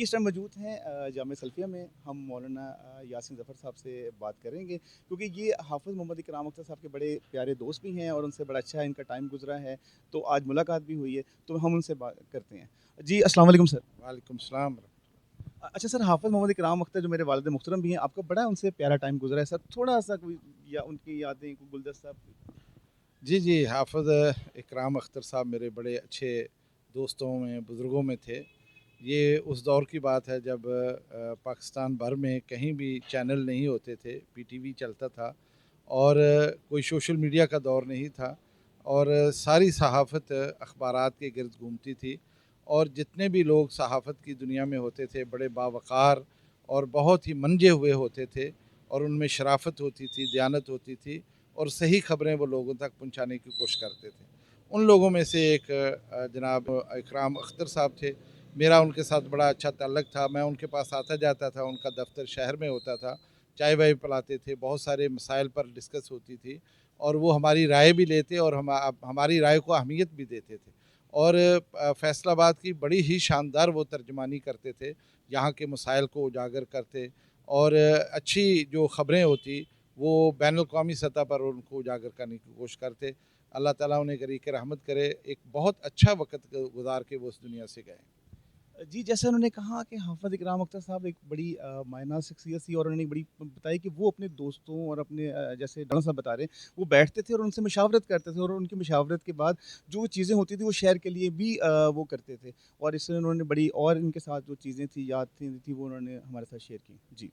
اس time موجود ہیں جامعہ سلفیہ میں. ہم مولانا یاسین ظفر صاحب سے بات کریں گے کیونکہ یہ حافظ محمد اکرام اختر صاحب کے بڑے پیارے دوست بھی ہیں اور ان سے بڑا اچھا ان کا ٹائم گزرا ہے, تو آج ملاقات بھی ہوئی ہے, تو ہم ان سے بات کرتے ہیں. جی السلام علیکم سر. وعلیکم السلام. اچھا سر, حافظ محمد اکرام اختر جو میرے والد محترم بھی ہیں, آپ کا بڑا ان سے پیارا ٹائم گزرا ہے سر, تھوڑا سا کوئی یا ان کی یادیں کوئی گلدستہ. جی حافظ اکرام اختر صاحب میرے بڑے اچھے دوستوں میں بزرگوں میں تھے. یہ اس دور کی بات ہے جب پاکستان بھر میں کہیں بھی چینل نہیں ہوتے تھے, پی ٹی وی چلتا تھا اور کوئی سوشل میڈیا کا دور نہیں تھا, اور ساری صحافت اخبارات کے گرد گھومتی تھی, اور جتنے بھی لوگ صحافت کی دنیا میں ہوتے تھے بڑے باوقار اور بہت ہی منجے ہوئے ہوتے تھے, اور ان میں شرافت ہوتی تھی, دیانت ہوتی تھی, اور صحیح خبریں وہ لوگوں تک پہنچانے کی کوشش کرتے تھے. ان لوگوں میں سے ایک جناب اکرام اختر صاحب تھے. میرا ان کے ساتھ بڑا اچھا تعلق تھا. میں ان کے پاس آتا جاتا تھا, ان کا دفتر شہر میں ہوتا تھا, چائے وائے پلاتے تھے, بہت سارے مسائل پر ڈسکس ہوتی تھی, اور وہ ہماری رائے بھی لیتے اور ہماری رائے کو اہمیت بھی دیتے تھے. اور فیصل آباد کی بڑی ہی شاندار وہ ترجمانی کرتے تھے, یہاں کے مسائل کو اجاگر کرتے, اور اچھی جو خبریں ہوتی وہ بین الاقوامی سطح پر ان کو اجاگر کرنے کی کوشش کرتے. اللہ تعالیٰ انہیں غریق رحمت کرے. ایک بہت اچھا وقت گزار کے وہ اس دنیا سے گئے. جی جیسے انہوں نے کہا کہ حافظ اکرام اختر صاحب ایک بڑی مائنہ شخصیت تھی, اور انہوں نے بڑی بتائی کہ وہ اپنے دوستوں اور اپنے جیسے ڈاکٹر صاحب بتا رہے ہیں, وہ بیٹھتے تھے اور ان سے مشاورت کرتے تھے, اور ان کی مشاورت کے بعد جو چیزیں ہوتی تھیں وہ شہر کے لیے بھی وہ کرتے تھے, اور اس سے انہوں نے بڑی, اور ان کے ساتھ جو چیزیں تھیں یاد تھیں وہ انہوں نے ہمارے ساتھ شیئر کی. جی